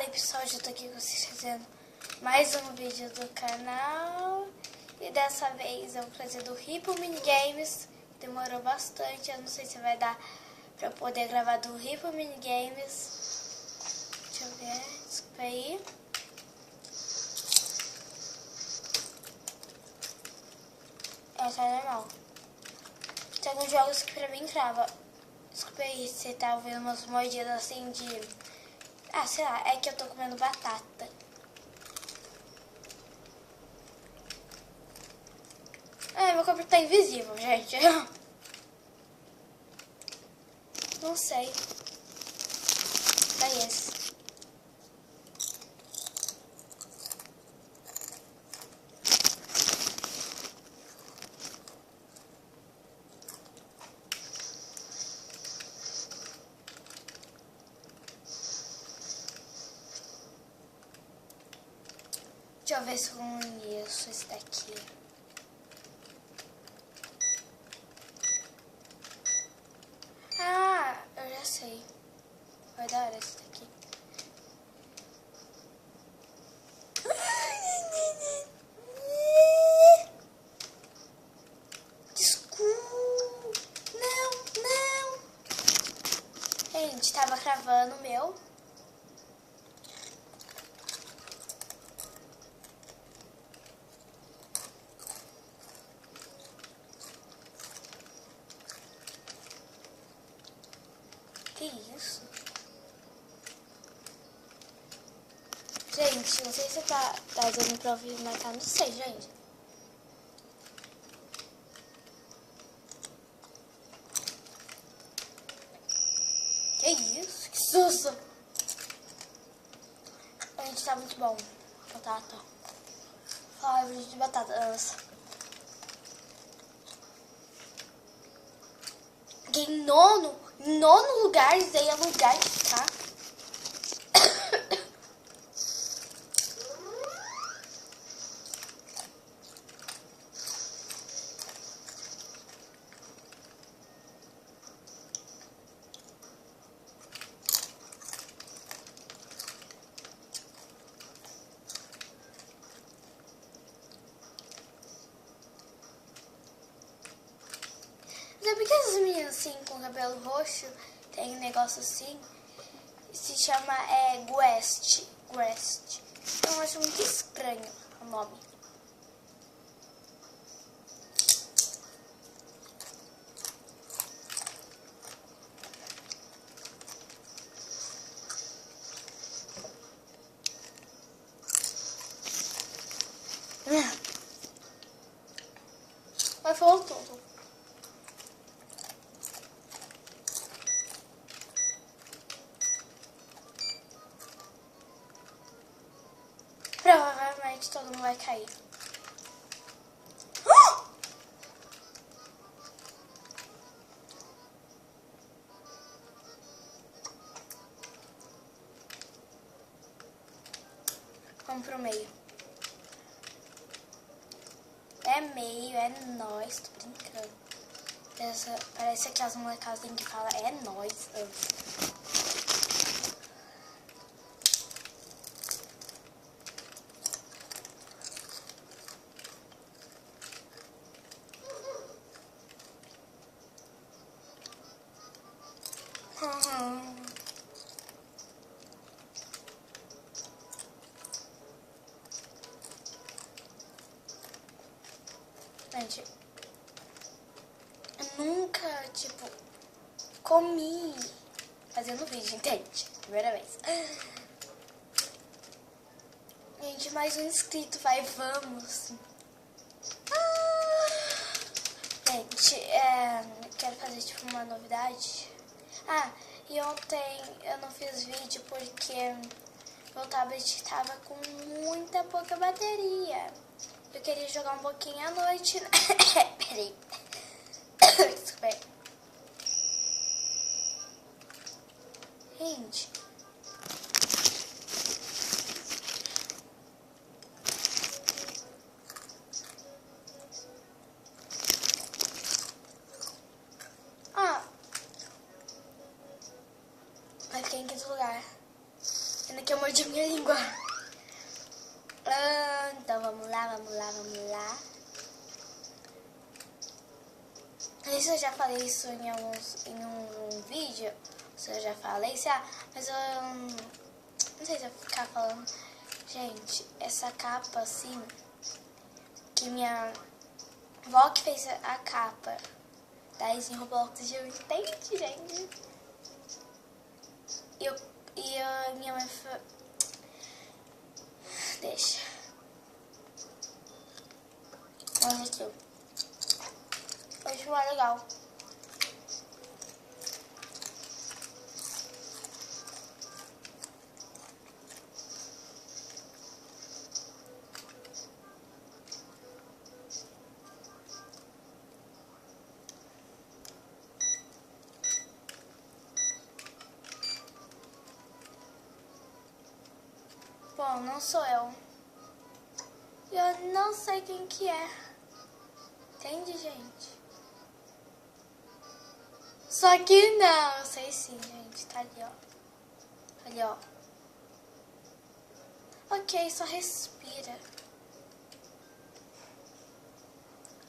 aí pessoal, já tô aqui com vocês fazendo mais um vídeo do canal. E dessa vez eu vou fazer do Hippo Minigames. Demorou bastante, eu não sei se vai dar pra poder gravar do Hippo Minigames. Deixa eu ver, desculpa aí. Tá normal. Tem alguns jogos que pra mim trava. Desculpa aí se tá ouvindo umas mordidas assim de... Ah, sei lá, é que eu tô comendo batata. Meu corpo tá invisível, gente. Não sei. Tá esse. Deixa eu ver se eu conheço esse daqui. Ah, eu já sei. Vai da hora esse daqui. Desculpa. Não. Gente, tava cravando o meu. Que isso? Gente, não sei se tá dando pra ouvir, mas tá, não sei, gente. Que isso? Que susto! Gente, tá muito bom. Batata. Ai, vídeo de batata. Em nono lugar, isso aí é lugar de ficar. Sabe que as meninas assim com cabelo roxo tem um negócio assim? Se chama Guest. Eu acho muito estranho o nome. Mas voltou. Provavelmente todo mundo vai cair. Vamos pro meio. É meio, é nóis, tô brincando. Parece que as molecadas têm que falar é nóis. Gente, eu nunca, tipo, comi fazendo vídeo, entende? Primeira vez. Gente, mais um inscrito, vai, vamos. Gente, quero fazer, tipo, uma novidade. E ontem eu não fiz vídeo porque meu tablet tava com muita pouca bateria. Eu queria jogar um pouquinho à noite. Peraí. Desculpa aí. Gente. Vai ficar em quinto lugar. Ainda que eu mordi minha língua. Então vamos lá. Não sei se eu já falei isso em um vídeo. Se eu já falei, mas eu não sei se eu vou ficar falando. Gente, essa capa assim, que minha avó que fez a capa da em Roblox, entende, gente? E a minha mãe foi... Deixa. Olha aqui. Hoje foi legal. Bom, não sou eu. Eu não sei quem que é. Entende, gente? Só que não, eu sei sim, gente. Tá ali, ó. Ali, ó. Ok, só respira.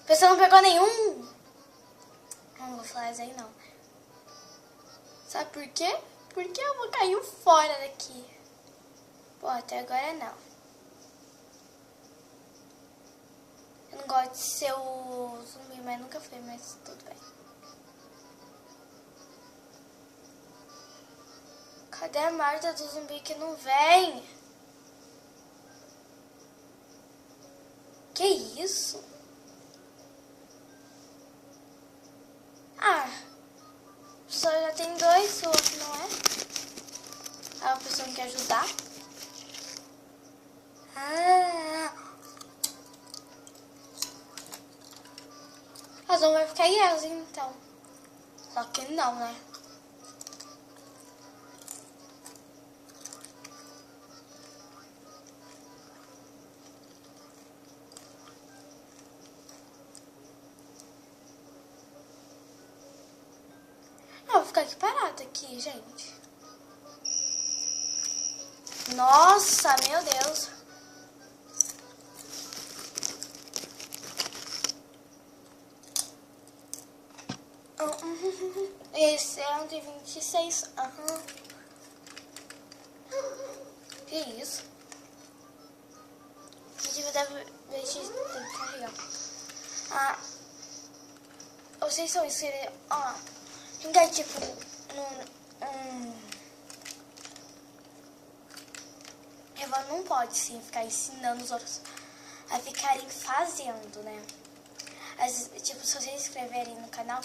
A pessoa não pegou nenhum. Não vou falar isso aí, não. Sabe por quê? Porque eu vou cair fora daqui. Pô, até agora não. Eu não gosto de ser o zumbi, mas nunca fui, mas tudo bem. Cadê a Marta do zumbi que não vem? Que isso? Ah, só já tem dois, o outro não é? A pessoa não quer ajudar? Ah, a Zon vai ficar Yelzy, então. Só que não, né? Eu vou ficar aqui parada aqui, gente. Nossa, meu Deus. Esse é 126. Aham. Que isso? A gente deve carregar. Ah, vocês são inscritos. Ó, fica tipo Eva não pode sim ficar ensinando os outros a ficarem fazendo, né? Tipo, se vocês se inscreverem no canal,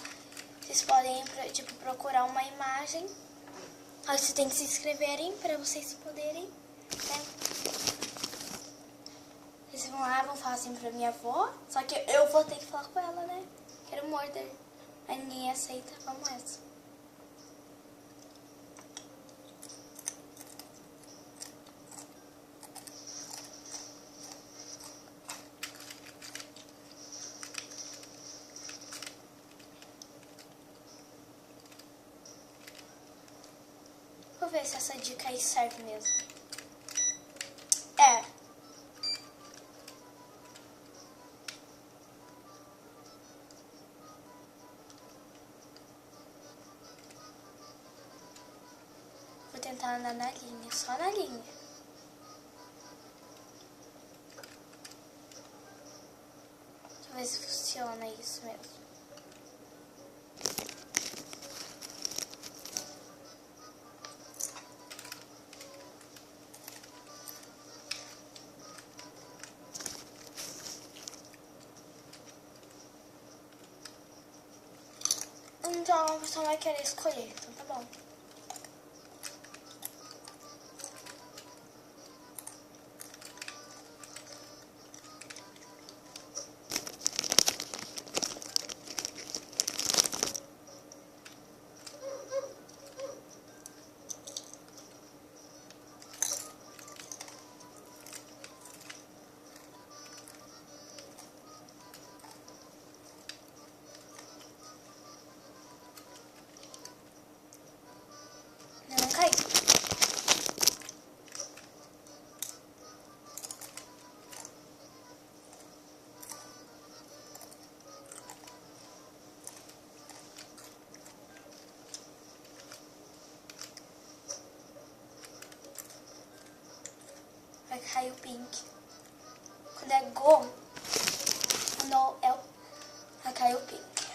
vocês podem, tipo, procurar uma imagem. Aí vocês têm que se inscreverem pra vocês poderem, né? Vocês vão lá, vão falar assim pra minha avó. Só que eu vou ter que falar com ela, né? Quero morder. Aí ninguém aceita, vamos essa. Vou ver se essa dica aí serve mesmo. É. Vou tentar andar na linha, só na linha. Deixa eu ver se funciona isso mesmo. Então a pessoa vai querer escolher, então tá bom. caiu pink. Quando é go, no, caiu pink.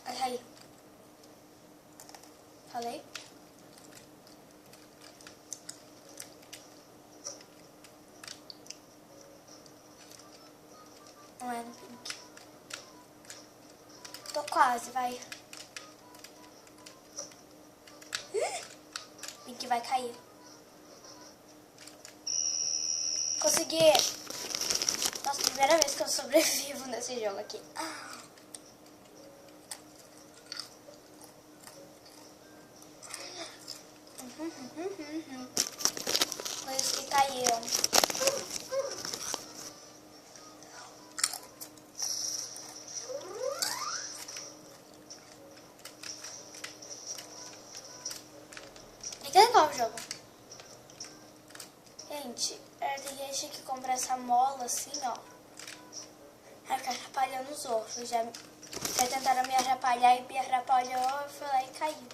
Aí. Falei? Não é no pink. Tô quase, vai. Pink vai cair. Consegui. Nossa, primeira vez que eu sobrevivo nesse jogo aqui. Mas que caíram. É que legal o jogo. Gente, tem gente que compra essa mola assim, ó. Aí fica atrapalhando os outros. Já tentaram me atrapalhar e me atrapalhou, eu fui lá e caí.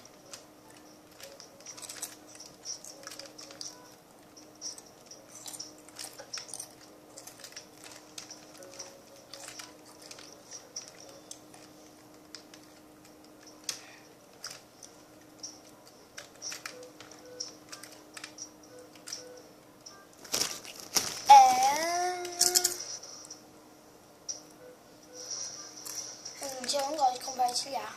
Gente, eu não gosto de compartilhar.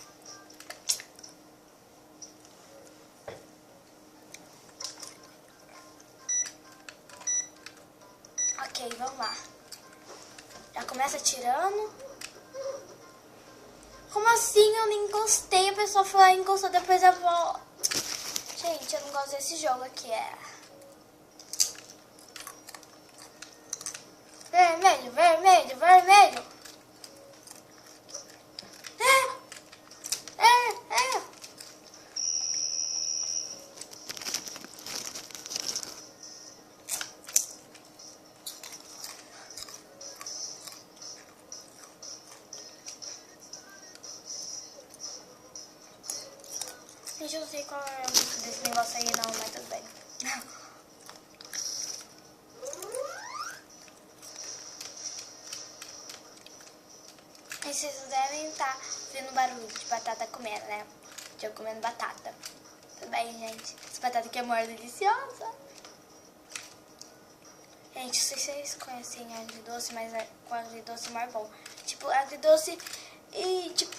Ok, vamos lá. Já começa tirando. Como assim? Eu nem encostei. A pessoa foi lá e encostou. Depois eu vou... Gente, eu não gosto desse jogo aqui. Vermelho, vermelho, vermelho. Gente, eu não sei qual é o nome desse negócio aí não, mas tudo bem. E vocês devem estar vendo barulho de batata comendo, né? De eu comendo batata. Tudo bem, gente? Essa batata aqui é maior deliciosa. Gente, não sei se vocês conhecem agridoce, mas com agridoce é mais bom. Tipo, agridoce e tipo...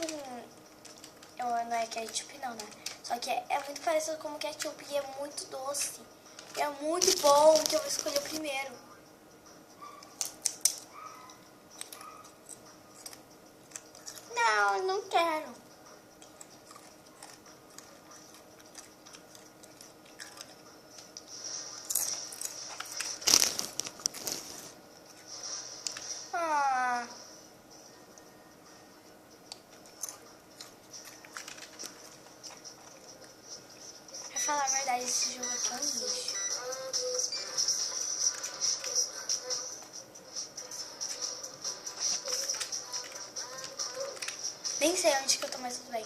não é ketchup não, né? Só que é muito parecido com ketchup e é muito doce. E é muito bom, que eu vou escolher o primeiro. Não, não quero. Pra falar a verdade, esse jogo aqui é um lixo. Nem sei onde que eu tô, mas tudo bem.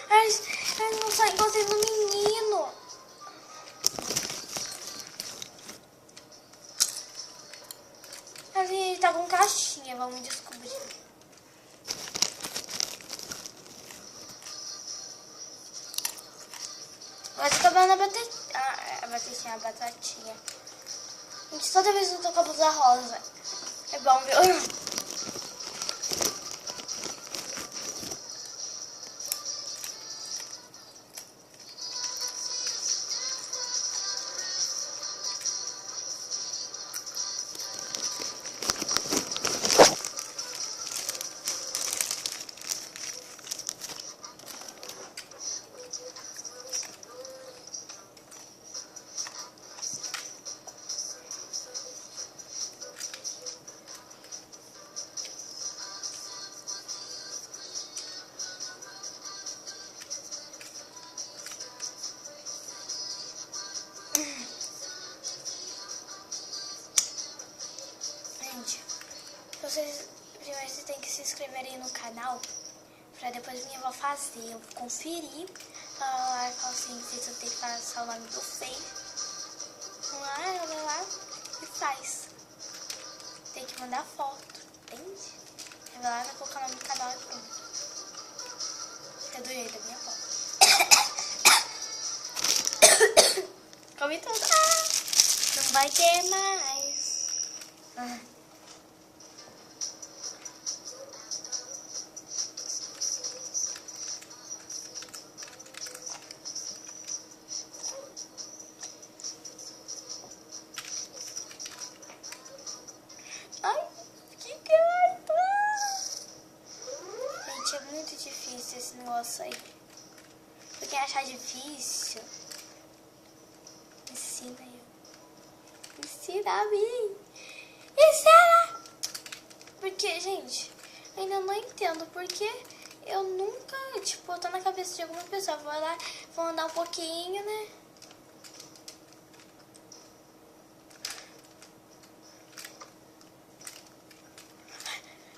Ai, não sai gostei do menino. Ele tá com caixinha, vamos descobrir. Mas eu tô comendo a batatinha. Gente, toda vez que eu tô com a blusa rosa. É bom, viu? Gente, primeiro vocês têm que se inscrever aí no canal. pra depois minha avó fazer. Eu conferir. Ela lá e fala assim, se eu tenho que passar o nome do Face. Ela vai lá e faz. Tem que mandar foto, entende? Aí vai lá, vai colocar o nome do canal e pronto. É do jeito da minha avó. Comi tudo. Não vai ter mais. Ai, que gato! Gente, é muito difícil esse negócio aí. Pra quem achar difícil, ensina eu. Ensina a mim. Ensina! Porque, gente, ainda não entendo porque eu nunca, tipo, eu tô na cabeça de alguma pessoa. Vou lá, vou andar um pouquinho, né?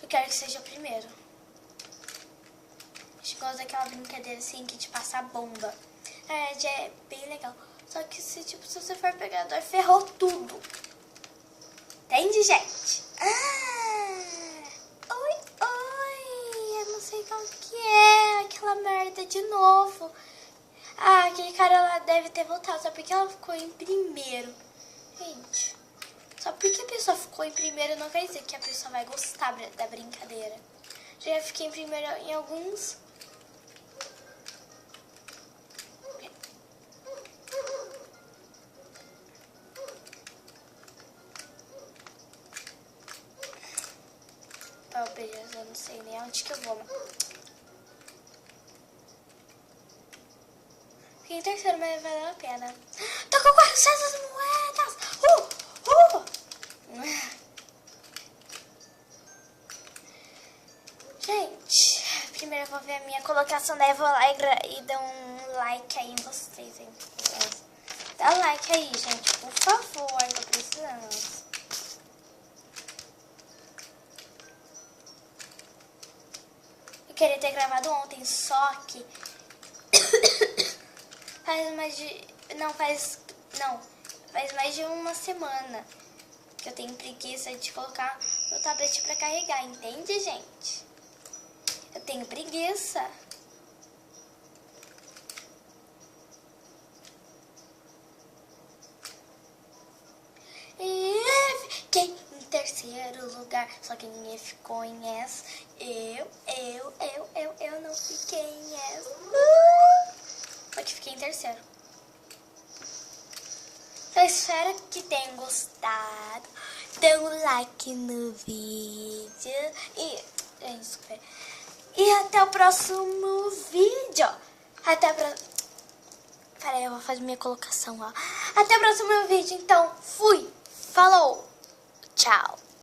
Eu quero que seja o primeiro. Eu gosto daquela brincadeira assim que te passa a bomba. É, já é bem legal. Só que se, tipo, se você for pegador, ferrou tudo. Entende, gente? Oi, eu não sei qual que é aquela merda de novo. Ah, aquele cara lá deve ter voltado, só porque ela ficou em primeiro. Gente, só porque a pessoa ficou em primeiro não quer dizer que a pessoa vai gostar da brincadeira. Já fiquei em primeiro em alguns. Oh, beleza, eu não sei nem onde que eu vou. Fiquei em terceiro, mas valeu a pena. Tô com 400 moedas! Gente, primeiro eu vou ver a minha colocação, daí eu vou lá e dou um like aí em vocês, hein? Dá like aí, gente, por favor, tô precisando. Eu queria ter gravado ontem, só que faz mais de uma semana que eu tenho preguiça de colocar o tablet pra carregar, entende, gente? Eu tenho preguiça. E fiquei em terceiro lugar, só que ninguém ficou em essa. Eu não fiquei em essa. Só que fiquei em terceiro. Eu espero que tenham gostado. Dê um like no vídeo. E até o próximo vídeo. Peraí, eu vou fazer minha colocação, ó. Até o próximo vídeo, então. Fui. Falou. Tchau.